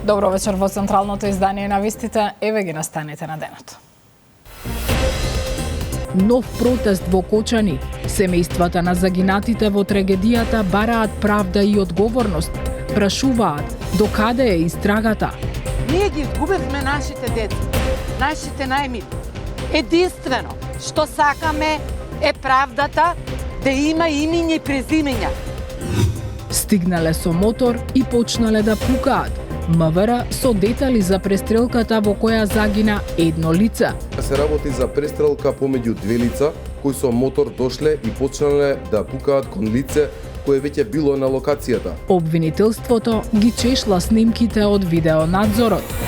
Добро вечер во централното издание на вистите, еве ги настаните на денот. Нов протест во Кочани. Семејствата на загинатите во трагедијата бараат правда и одговорност. Прашуваат, докаде е истрагата? Ние ги изгубивме нашите деца, нашите најмили. Единствено што сакаме е правдата да има имиња и презимења. Стигнале со мотор и почнале да пукаат. МВР со детали за престрелката во која загина едно лице. Се работи за престрелка помеѓу две лица кои со мотор дошле и почнале да пукаат кон лице кое веќе било на локацијата. Обвинителството ги чешла снимките од видеонадзорот.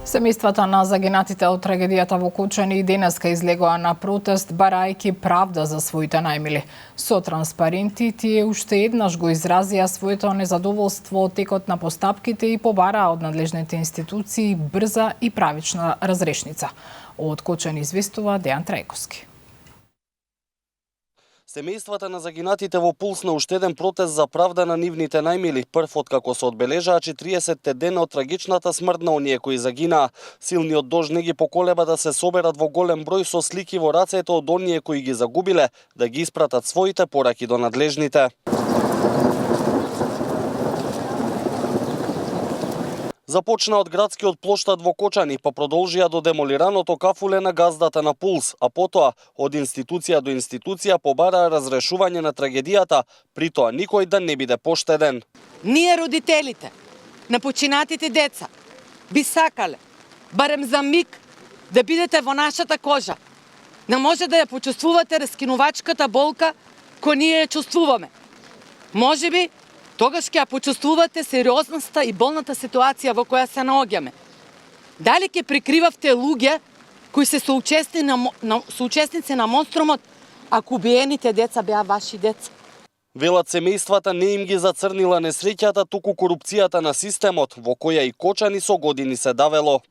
Семејствата на загинатите од трагедијата во Кочани и денеска излегоа на протест барајќи правда за своите најмили. Со транспаренти тие уште еднаш го изразија своето незадоволство од текот на постапките и побараа од надлежните институции брза и правична разрешница. Од Кочани известува Дејан Трајковски. Семејствата на загинатите во пулс на уште еден протест за правда на нивните најмили, прв откако се одбележаа 40-те дена од трагичната смрт на оние кои загинаа. Силниот дожд не ги поколеба да се соберат во голем број со слики во рацете од оние кои ги загубиле, да ги испратат своите пораки до надлежните. Започна од градскиот плоштад во Кочани, па продолжија до демолираното кафуле на газдата на Пулс, а потоа од институција до институција побараа разрешување на трагедијата, при тоа никој да не биде поштеден. Ние родителите на починатите деца би сакале барем за миг да бидете во нашата кожа. Не може да ја почувствувате раскинувачката болка која ние ја чувствуваме. Можеби тогаш ќе ја почувствувате сериозноста и болната ситуација во која се наоѓаме. Дали ќе прикривавте луѓе кои се соучесници на монструмот, ако убиените деца беа ваши деца? Велат семејствата не им ги зацрнила несреќата, туку корупцијата на системот, во која и Кочани со години се давело.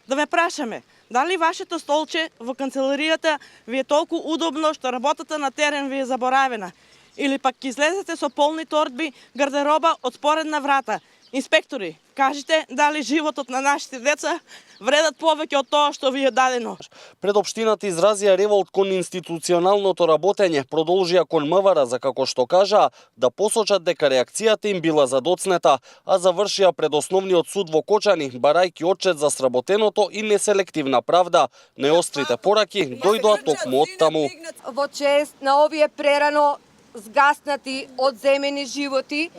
Да ме прашаме, дали вашето столче во канцеларијата ви е толку удобно што работата на терен ви е заборавена? Или пак ќе излезете со полни торби гардероба од споредна врата? Инспектори, кажете дали животот на нашите деца вредат повеќе од тоа што ви е дадено? Пред општината изразија револт кон институционалното работење, продолжија кон МВР за како што кажаа да посочат дека реакцијата им била задоцнета, а завршија пред основниот суд во Кочани, барајќи отчет за сработеното и неселективна правда. Најострите пораки дојдоа токму од таму. Во чест на овие прерано згаснати одземени животи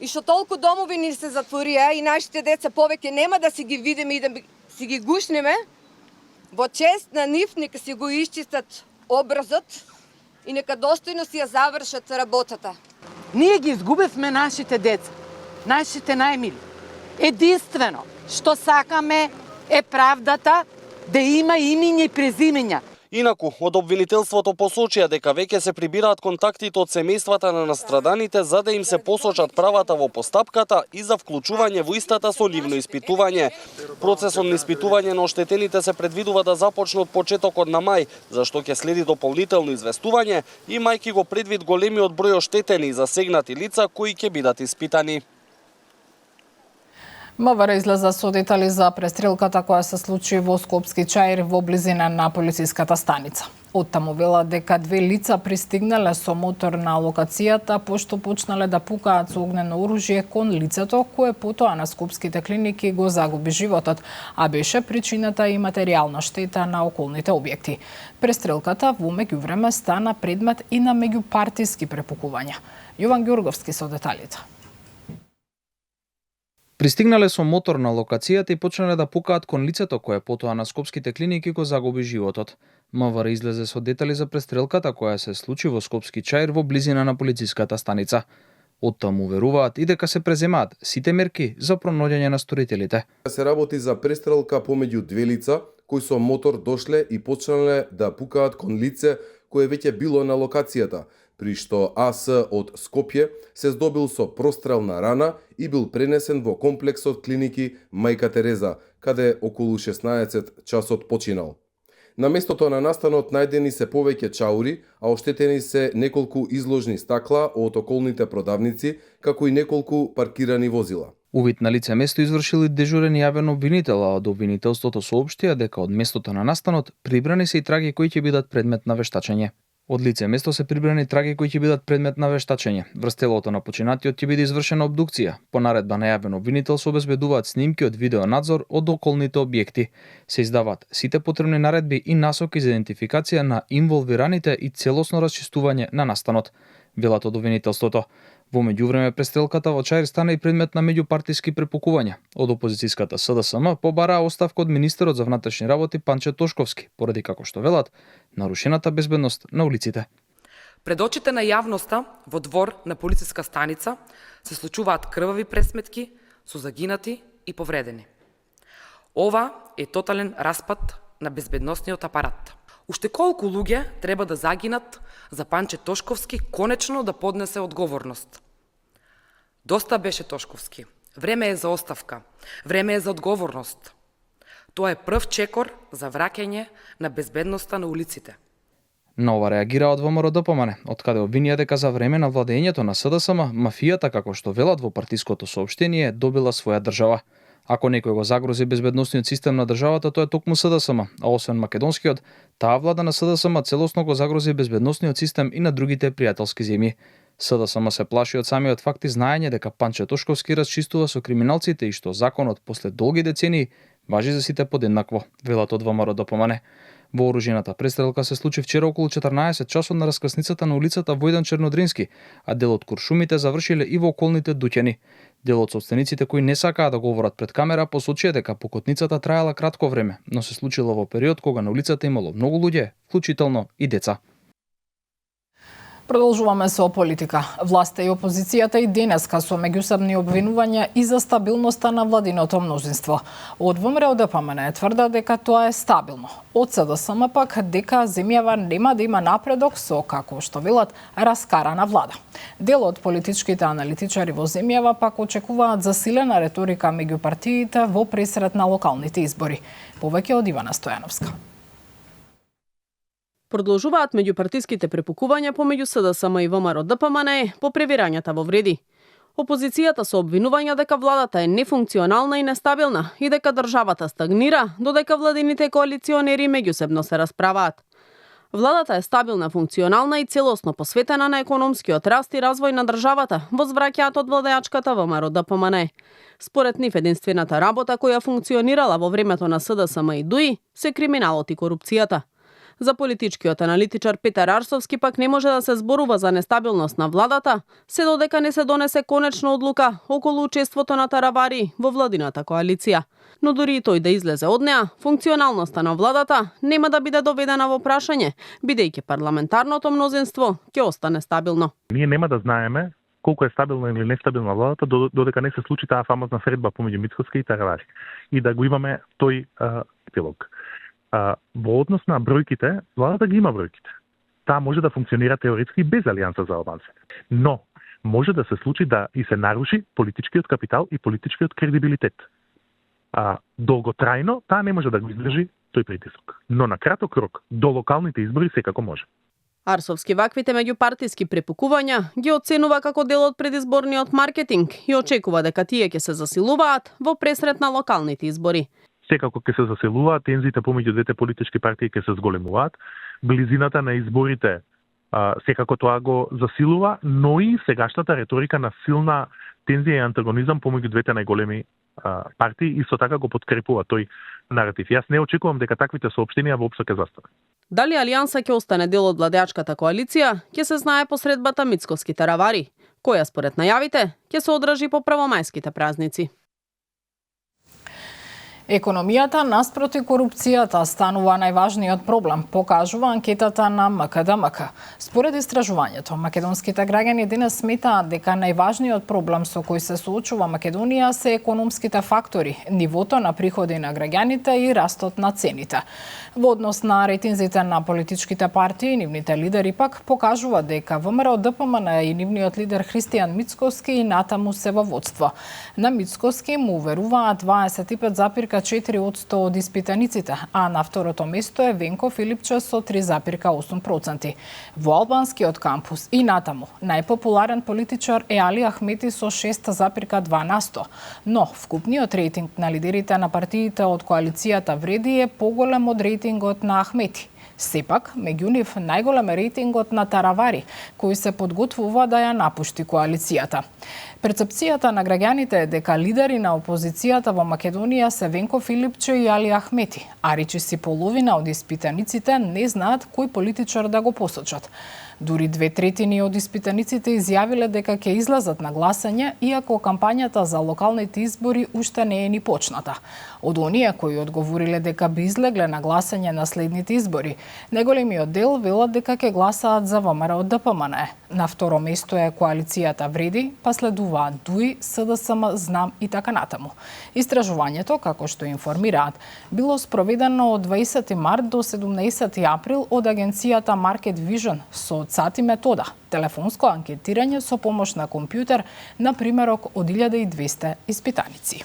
и што толку домови ни се затворија и нашите деца повеќе нема да си ги видиме и да си ги гушнеме, во чест на нив нека си го исчистат образот и нека достојно си ја завршат работата. Ние ги изгубивме нашите деца, нашите најмили. Единствено што сакаме е правдата да има имиња и презимења. Инаку, од обвинителството посочија дека веќе се прибираат контактите од семејствата на настраданите за да им се посочат правата во постапката и за вклучување во истата со нивно испитување. Процесот на испитување на оштетените се предвидува да започне од почетокот на мај, зашто ќе следи дополнително известување, имајќи го предвид големиот број оштетени и засегнати лица кои ќе бидат испитани. МВР излеза со детали за престрелката која се случи во Скопски Чаир во близина на полициската станица. Оттаму велат дека две лица пристигнале со мотор на локацијата пошто почнале да пукаат со огнено оружје кон лицето кое потоа на скопските клиники го загуби животот, а беше причината и материјална штета на околните објекти. Престрелката во меѓувреме стана предмет и на меѓупартиски препукувања. Јован Ѓорговски со деталите. Пристигнале со мотор на локацијата и почнале да пукаат кон лицето кое потоа на скопските клиники го загуби животот. МВР излезе со детали за престрелката која се случи во Скопски Чаир во близина на полициската станица. Оттаму веруваат и дека се преземаат сите мерки за пронаѓање на сторителите. Се работи за престрелка помеѓу две лица кои со мотор дошле и почнале да пукаат кон лице кое веќе било на локацијата, при што АС од Скопје се здобил со прострелна рана и бил пренесен во комплексот клиники Мајка Тереза, каде околу 16 часот починал. На местото на настанот најдени се повеќе чаури, а оштетени се неколку изложни стакла од околните продавници, како и неколку паркирани возила. Увид на лице место извршил и дежурен јавен обвинител, а од обвинителството соопштија дека од местото на настанот прибрани се и траги кои ќе бидат предмет на вештачење. Од лице место се прибрани траги кои ќе бидат предмет на вештачење. Врз телото на починатиот ќе биде извршена обдукција. По наредба на јавен обвинител се обезбедуваат снимки од видеонадзор од околните објекти. Се издаваат сите потребни наредби и насоки за идентификација на инволвираните и целосно расчистување на настанот, велат од обвинителството. Во меѓувреме престрелката во Чаир стана и предмет на меѓупартиски препукувања. Од опозицијската СДСМ побараа оставка од министерот за внатрешни работи Панче Тошковски, поради како што велат, нарушената безбедност на улиците. Пред очите на јавноста во двор на полициска станица се случуваат крвави пресметки со загинати и повредени. Ова е тотален распад на безбедносниот апарат. Уште колку луѓе треба да загинат за Панче Тошковски конечно да поднесе одговорност. Доста беше Тошковски. Време е за оставка. Време е за одговорност. Тоа е прв чекор за враќање на безбедноста на улиците. На ова реагира од ВМРО-ДПМН, од каде обвинија дека за време на владењето на СДСМ, мафијата, како што велат во партиското соопштение, добила своја држава. Ако некој го загрози безбедносниот систем на државата, тоа е токму СДСМ, а освен македонскиот, таа влада на СДСМ целосно го загрози безбедносниот систем и на другите пријателски земји. СДСМ се плаши од самиот факт и знаење дека Панче Тошковски расчистува со криминалците и што законот после долги децении важи за сите подеднакво, велат од ВМРО-ДПМН. Вооружената престрелка се случи вчера околу 14 часот на раскрсницата на улицата Војдан Чернодрински, а дел од куршумите завршиле и во околните дуќани. Дел од собствениците кои не сакаа да говорат пред камера посочија дека покотницата траела кратко време, но се случила во период кога на улицата имало многу луѓе, вклучително и деца. Продолжуваме со политика. Власта и опозицијата и денеска со меѓусебни обвинувања и за стабилноста на владиното мнозинство. Од ВМРО-ДПМН тврда дека тоа е стабилно. Од СДСМ пак дека земјава нема да има напредок со, како што велат, раскарана влада. Дел од политичките аналитичари во земјава пак очекуваат засилена реторика меѓу партиите во пресрет на локалните избори. Повеќе од Ивана Стојановска. Продолжуваат меѓупартиските препукувања помеѓу СДСМ и ВМРО-ДПМН по превирањата во вреди. Опозицијата со обвинувања дека владата е нефункционална и нестабилна и дека државата стагнира, додека владините коалиционери меѓусебно се расправаат. Владата е стабилна, функционална и целосно посветена на економскиот раст и развој на државата, возвраќаат од владеачката ВМРО-ДПМН. Според нив единствената работа која функционирала во времето на СДСМ и ДУИ се криминалот и корупцијата. За политичкиот аналитичар Петар Арсовски пак не може да се зборува за нестабилност на владата, се додека не се донесе конечна одлука околу учеството на Таравари во владината коалиција. Но дури и тој да излезе од неа, функционалноста на владата нема да биде доведена во прашање, бидејќи парламентарното мнозинство ќе остане стабилно. Ние нема да знаеме колку е стабилна или нестабилна владата додека не се случи таа фамозна средба помеѓу Мицкоска и Таравари и да го имаме тој епилог. Во однос на бројките, владата ги има бројките. Таа може да функционира теоретски без Алијанса за Албанците. Но може да се случи да и се наруши политичкиот капитал и политичкиот кредибилитет. Долготрајно таа не може да го издржи тој притисок. Но на краток рок до локалните избори секако може. Арсовски ваквите меѓупартиски препукувања ги оценува како дел од предизборниот маркетинг и очекува дека тие ќе се засилуваат во пресрет на локалните избори. Секако ќе се засилуваат, тензите помеѓу двете политички партии ќе се зголемуваат, близината на изборите секако тоа го засилува, но и сегашната реторика на силна тензија и антагонизам помеѓу двете најголеми партии исто така го подкрепува тој наратив. Јас не очекувам дека таквите соопштенија воопшто ќе застанат. Дали Алијанса ќе остане дел од владеачката коалиција, ќе се знае по средбата Мицкоски Таравари, која според најавите ќе се одржи по правомајските празници. Економијата наспроти корупцијата станува најважниот проблем, покажува анкетата на МКДМК. Според истражувањето, македонските граѓани денес сметаат дека најважниот проблем со кој се соочува Македонија се економските фактори, нивото на приходи на граѓаните и растот на цените. Во однос на рейтинзите на политичките партии, нивните лидери пак покажува дека ВМРО-ДПМН и нивниот лидер Христијан Мицкоски и натаму се во водство. На Мицкоски му уверуваат 25,4 3,4% од испитаниците, а на второто место е Венко Филипче со 3,8%. Во албанскиот кампус и натаму најпопуларен политичар е Али Ахмети со 6,2%, но вкупниот рейтинг на лидерите на партиите од коалицијата Вреди е поголем од рейтингот на Ахмети. Сепак, меѓу нив најголем е рейтингот на Таравари, кој се подготвува да ја напушти коалицијата. Перцепцијата на граѓаните е дека лидери на опозицијата во Македонија се Венко Филипче и Али Ахмети, а речиси половина од испитаниците не знаат кој политичар да го посочат. Дури 2/3 од испитаниците изјавиле дека ќе излезат на гласање, иако кампањата за локалните избори уште не е ни почната. Од оние кои одговориле дека би излегле на гласање на следните избори, најголемиот дел велат дека ќе гласаат за ВМРО ДПМН. На второ место е коалицијата Вреди, па следуваат ДУИ, СДСМ, ЗНАМ и така натаму. Истражувањето, како што информираат, било спроведено од 20 март до 17 април од агенцијата Market Vision со сати метода, телефонско анкетирање со помош на компјутер на примерок од 1200 испитаници.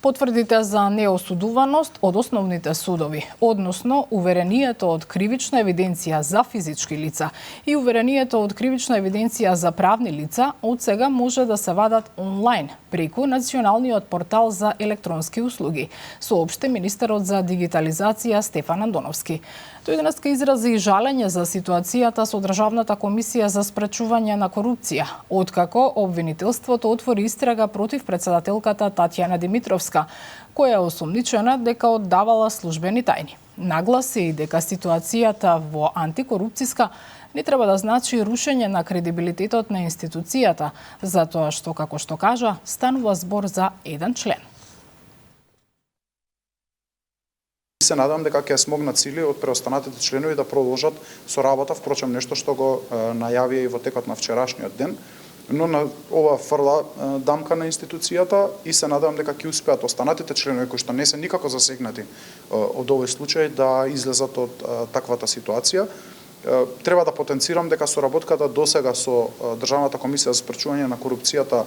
Потврдите за неосудуваност од основните судови, односно уверението од кривична евиденција за физички лица и уверението од кривична евиденција за правни лица, од сега може да се вадат онлайн преку Националниот портал за електронски услуги, соопшти министерот за дигитализација Стефан Андоновски. Тој денеска изрази жалење за ситуацијата со Државната комисија за спречување на корупција, откако обвинителството отвори истрага против претседателката Татјана Димитровска, која е осомничена дека оддавала службени тајни. Нагласи и дека ситуацијата во антикорупцијска не треба да значи рушење на кредибилитетот на институцијата, затоа што, како што кажа, станува збор за еден член. Се надевам дека ќе смогнат сили од преостанатите членови да продолжат со работа, впрочем нешто што го најавија и во текот на вчерашниот ден, но на ова фрла дамка на институцијата и се надевам дека ќе успеат останатите членови кои што не се никако засегнати од овој случај да излезат од таквата ситуација. Треба да потенцирам дека соработката досега со Државната комисија за спречување на корупцијата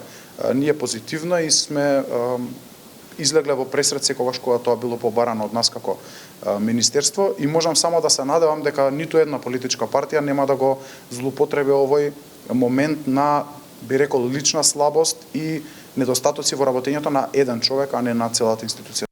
ни е позитивна и сме излегле во пресред секогаш кога тоа било побарано од нас како министерство и можам само да се надевам дека ниту една политичка партија нема да го злоупотреби овој момент на, би рекол, лична слабост и недостатоци во работењето на еден човек, а не на целата институција.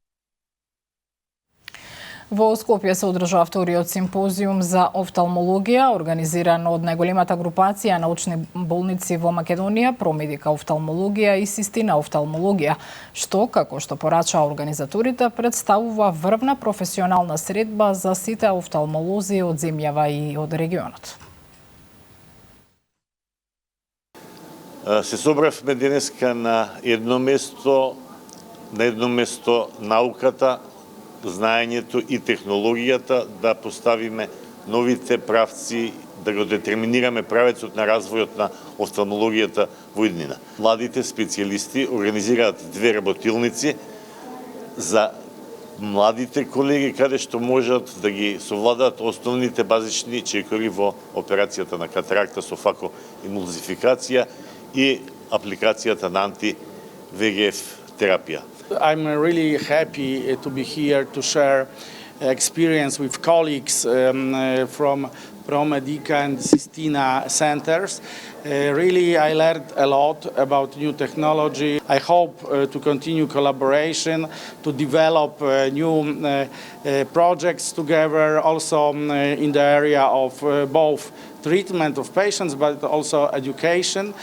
Во Скопје се одржа вториот симпозиум за офталмологија, организиран од најголемата групација научни болници во Македонија, Промедика офталмологија и Систина офталмологија, што, како што порачаа организаторите, представува врвна професионална средба за сите офталмолози од земјава и од регионот. Се собравме денеска на едно место науката, знаењето и технологијата, да поставиме новите правци, да го детерминираме правецот на развојот на офталмологијата во иднина. Младите специјалисти организираат 2 работилници за младите колеги, каде што можат да ги совладаат основните базични чекори во операцијата на катаракта со факоемулзификација и апликацијата на анти-ВГФ терапија. I'm really happy to be here to share experience with colleagues from Promedica and Sistina centers. Really, I learned a lot about new technology. I hope to continue collaboration, to develop new projects together, also in the area of both treatment of patients, but also education.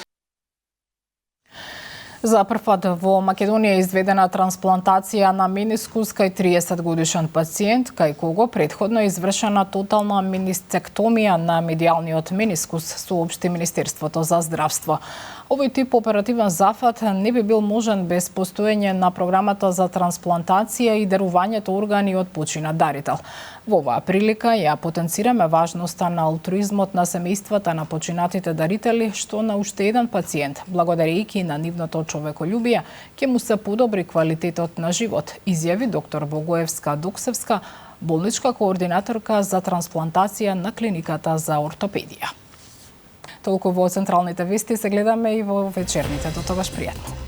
За прв пат во Македонија е изведена трансплантација на менискус кај 30 годишен пациент, кај кого претходно е извршена тотална менисцектомија на медијалниот менискус, соопшти Министерството за здравство. Овој тип оперативен зафат не би бил можен без постоење на програмата за трансплантација и дарувањето органи од починат дарител. Во оваа прилика ја потенцираме важноста на алтруизмот на семејствата на починатите дарители, што на уште еден пациент, благодарејќи на нивното човеколюбие, ќе му се подобри квалитетот на живот, изјави доктор Богоевска Доксевска, болничка координаторка за трансплантација на клиниката за ортопедија. Толку во централните вести, се гледаме и во вечерните. До тогаш пријатно.